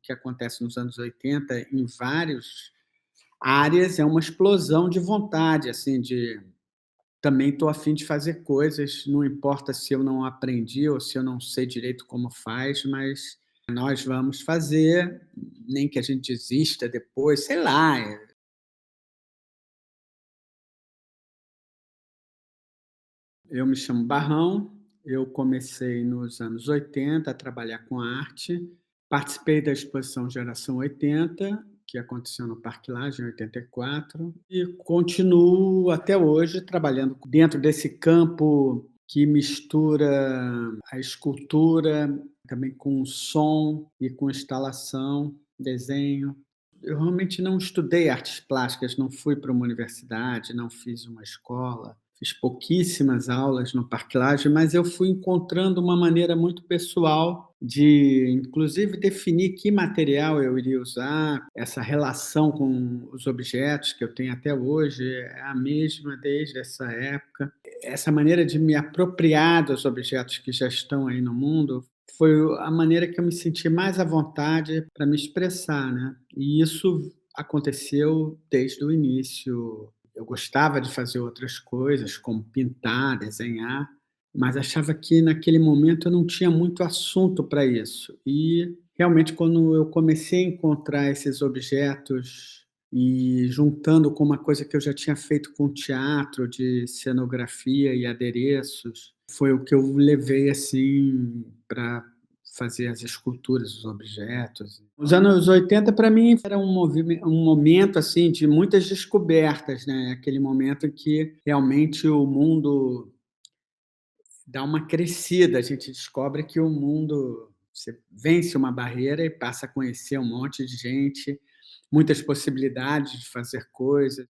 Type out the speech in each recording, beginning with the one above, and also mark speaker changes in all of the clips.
Speaker 1: que acontece nos anos 80 em várias áreas, é uma explosão de vontade, assim, de também estou a fim de fazer coisas, não importa se eu não aprendi ou se eu não sei direito como faz, mas nós vamos fazer, nem que a gente desista depois, sei lá. Eu me chamo Barrão, eu comecei nos anos 80 a trabalhar com arte, participei da exposição Geração 80, que aconteceu no Parque Lage em 84, e continuo até hoje trabalhando dentro desse campo que mistura a escultura também com som e com instalação, desenho. Eu realmente não estudei artes plásticas, não fui para uma universidade, não fiz uma escola, fiz pouquíssimas aulas no Parque Lage, mas eu fui encontrando uma maneira muito pessoal de, inclusive, definir que material eu iria usar. Essa relação com os objetos que eu tenho até hoje é a mesma desde essa época. Essa maneira de me apropriar dos objetos que já estão aí no mundo foi a maneira que eu me senti mais à vontade para me expressar, né. E isso aconteceu desde o início. Eu gostava de fazer outras coisas, como pintar, desenhar, mas achava que naquele momento eu não tinha muito assunto para isso. E realmente quando eu comecei a encontrar esses objetos e juntando com uma coisa que eu já tinha feito com teatro, de cenografia e adereços, foi o que eu levei, assim, para fazer as esculturas, os objetos. Os anos 80 para mim era um momento, assim, de muitas descobertas, né, aquele momento em que realmente o mundo dá uma crescida, a gente descobre que o mundo você vence uma barreira e passa a conhecer um monte de gente, muitas possibilidades de fazer coisas.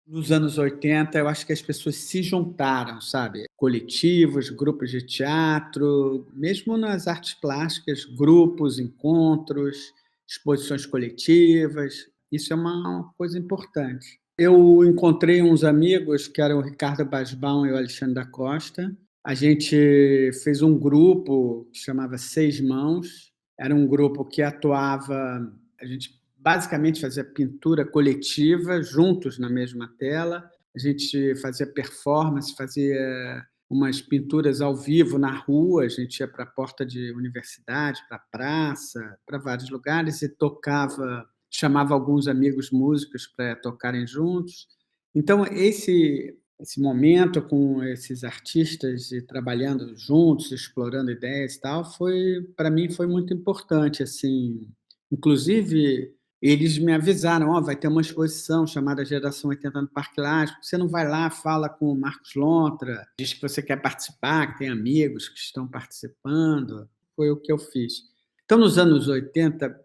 Speaker 1: Nos anos 80, eu acho que as pessoas se juntaram, sabe? Coletivos, grupos de teatro, mesmo nas artes plásticas, grupos, encontros, exposições coletivas. Isso é uma coisa importante. Eu encontrei uns amigos, que eram o Ricardo Basbão e o Alexandre da Costa. A gente fez um grupo que chamava Seis Mãos. Era um grupo que atuava, a gente basicamente fazia pintura coletiva, juntos na mesma tela. A gente fazia performance, fazia umas pinturas ao vivo na rua, a gente ia para a porta de universidade, para a praça, para vários lugares e tocava, chamava alguns amigos músicos para tocarem juntos. Então esse momento com esses artistas e trabalhando juntos, explorando ideias e tal, foi para mim foi muito importante, assim. Inclusive, eles me avisaram: "Ó, vai ter uma exposição chamada Geração 80 no Parque Lage, você não vai lá, fala com o Marcos Lontra, diz que você quer participar, que tem amigos que estão participando". Foi o que eu fiz. Então, nos anos 80,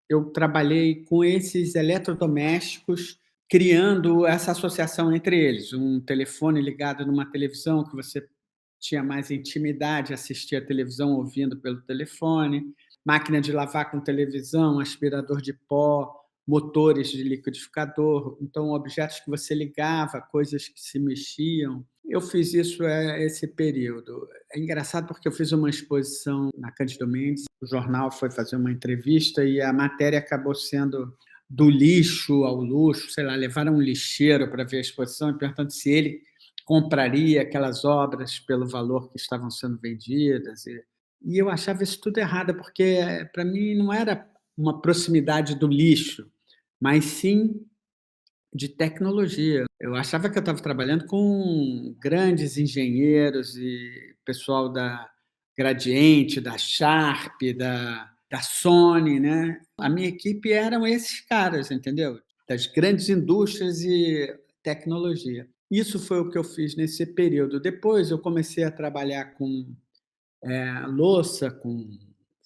Speaker 1: eu trabalhei com esses eletrodomésticos, criando essa associação entre eles, um telefone ligado numa televisão que você tinha mais intimidade, assistia a televisão ouvindo pelo telefone, máquina de lavar com televisão, aspirador de pó, motores de liquidificador, então objetos que você ligava, coisas que se mexiam. Eu fiz isso, esse período. É engraçado porque eu fiz uma exposição na Cândido Mendes, o jornal foi fazer uma entrevista e a matéria acabou sendo do lixo ao luxo, sei lá, levaram um lixeiro para ver a exposição e perguntando se ele compraria aquelas obras pelo valor que estavam sendo vendidas. E eu achava isso tudo errado, porque para mim não era uma proximidade do lixo, mas sim de tecnologia. Eu achava que eu estava trabalhando com grandes engenheiros e pessoal da Gradiente, da Sharp, da Sony, né. A minha equipe eram esses caras, entendeu? Das grandes indústrias e tecnologia. Isso foi o que eu fiz nesse período. Depois eu comecei a trabalhar com louça, com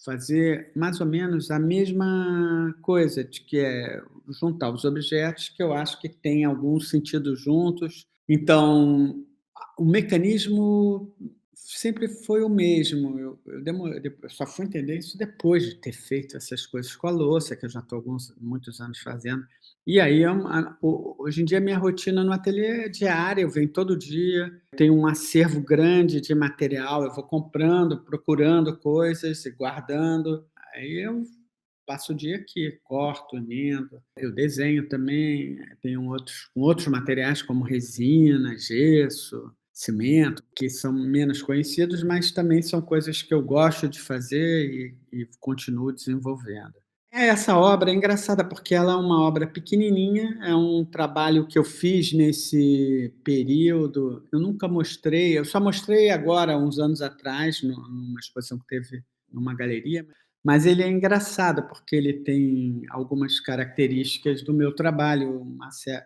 Speaker 1: fazer mais ou menos a mesma coisa, de que é juntar os objetos que eu acho que têm algum sentido juntos. Então, o mecanismo sempre foi o mesmo. Eu só fui entender isso depois de ter feito essas coisas com a louça, que eu já estou muitos anos fazendo. E aí, hoje em dia, minha rotina no ateliê é diária, eu venho todo dia, tenho um acervo grande de material, eu vou comprando, procurando coisas e guardando. Aí eu passo o dia aqui, corto, emendo. Eu desenho também, tenho outros materiais como resina, gesso, cimento, que são menos conhecidos, mas também são coisas que eu gosto de fazer e continuo desenvolvendo. Essa obra é engraçada, porque ela é uma obra pequenininha, é um trabalho que eu fiz nesse período. Eu nunca mostrei, eu só mostrei agora, uns anos atrás, numa exposição que teve numa galeria, mas ele é engraçado, porque ele tem algumas características do meu trabalho,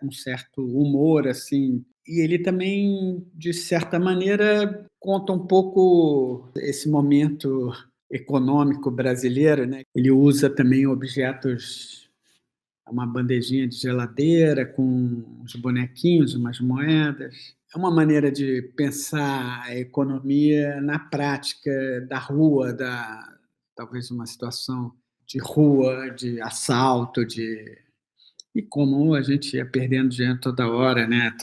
Speaker 1: um certo humor, assim, e ele também, de certa maneira, conta um pouco esse momento econômico brasileiro, né. Ele usa também objetos, uma bandejinha de geladeira com uns bonequinhos, umas moedas. É uma maneira de pensar a economia na prática da rua, talvez uma situação de rua, de assalto, e como a gente ia perdendo dinheiro toda hora, né,